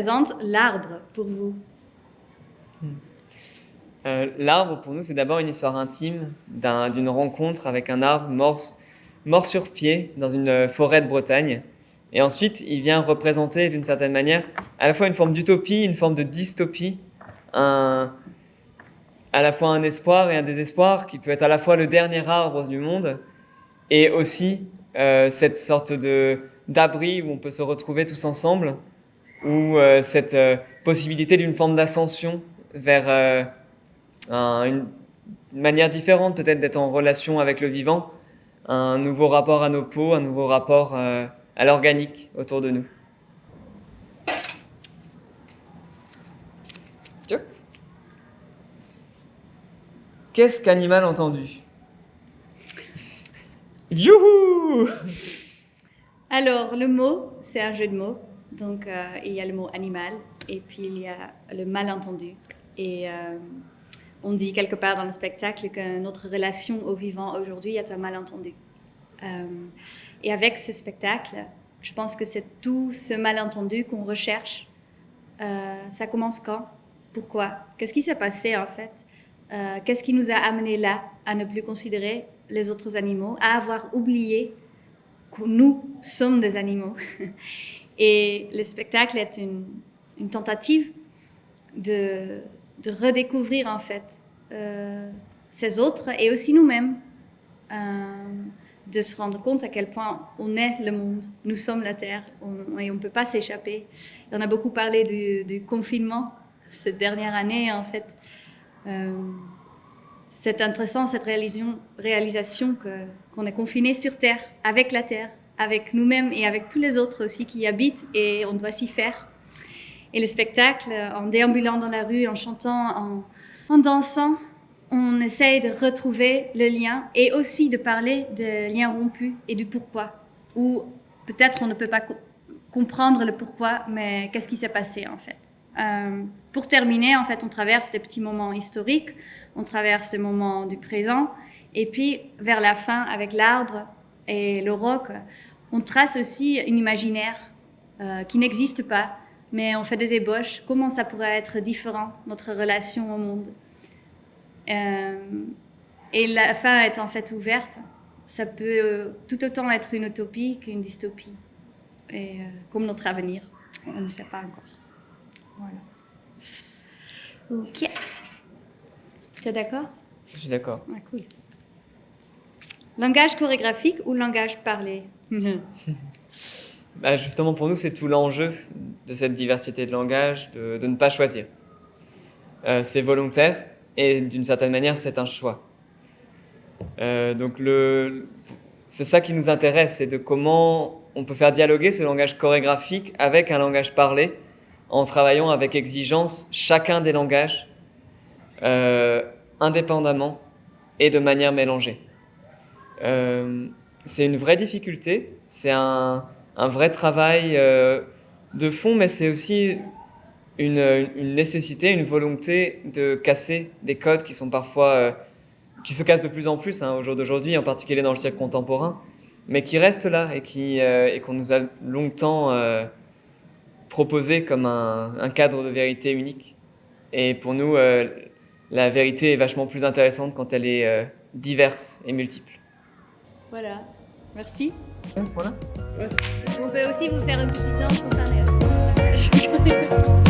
représente l'arbre pour vous? L'arbre, pour nous, c'est d'abord une histoire intime d'une rencontre avec un arbre mort sur pied dans une forêt de Bretagne. Et ensuite, il vient représenter d'une certaine manière à la fois une forme d'utopie, une forme de dystopie, à la fois un espoir et un désespoir qui peut être à la fois le dernier arbre du monde et aussi cette sorte d'abri où on peut se retrouver tous ensemble, ou cette possibilité d'une forme d'ascension vers une manière différente peut-être d'être en relation avec le vivant, un nouveau rapport à nos peaux, un nouveau rapport à l'organique autour de nous. Qu'est-ce qu'animal entendu? Youhou! Alors, le mot, c'est un jeu de mots. Donc, il y a le mot animal et puis il y a le malentendu. Et on dit quelque part dans le spectacle que notre relation au vivant aujourd'hui est un malentendu. Et avec ce spectacle, je pense que c'est tout ce malentendu qu'on recherche. Ça commence quand? Pourquoi? Qu'est-ce qui s'est passé en fait? Qu'est-ce qui nous a amenés là à ne plus considérer les autres animaux, à avoir oublié que nous sommes des animaux? Et le spectacle est une tentative de redécouvrir en fait ces autres et aussi nous-mêmes, de se rendre compte à quel point on est le monde, nous sommes la Terre et on ne peut pas s'échapper. On a beaucoup parlé du confinement cette dernière année en fait. C'est intéressant cette réalisation qu'on est confiné sur Terre, avec la Terre, avec nous-mêmes et avec tous les autres aussi qui y habitent et on doit s'y faire. Et le spectacle, en déambulant dans la rue, en chantant, en dansant, on essaye de retrouver le lien et aussi de parler de liens rompus et du pourquoi. Ou peut-être on ne peut pas comprendre le pourquoi, mais qu'est-ce qui s'est passé en fait. Pour terminer, en fait, on traverse des petits moments historiques, on traverse des moments du présent, et puis vers la fin, avec l'arbre et le roc, on trace aussi un imaginaire qui n'existe pas, mais on fait des ébauches. Comment ça pourrait être différent, notre relation au monde? Et la fin est en fait ouverte. Ça peut tout autant être une utopie qu'une dystopie, et comme notre avenir. On ne sait pas encore. Voilà. Ok. Tu es d'accord? Je suis d'accord. Ah, cool. Langage chorégraphique ou langage parlé? Bah justement, pour nous, c'est tout l'enjeu de cette diversité de langage, de ne pas choisir. C'est volontaire et d'une certaine manière, c'est un choix. Donc, c'est ça qui nous intéresse, c'est de comment on peut faire dialoguer ce langage chorégraphique avec un langage parlé en travaillant avec exigence chacun des langages indépendamment et de manière mélangée. C'est une vraie difficulté, c'est un vrai travail de fond, mais c'est aussi une nécessité, une volonté de casser des codes qui sont parfois, qui se cassent de plus en plus au jour d'aujourd'hui, en particulier dans le cirque contemporain, mais qui restent là et qu'on nous a longtemps proposé comme un cadre de vérité unique. Et pour nous, la vérité est vachement plus intéressante quand elle est diverse et multiple. Voilà. Merci. À ce point-là ? On peut aussi vous faire une petite danse spontanée aussi.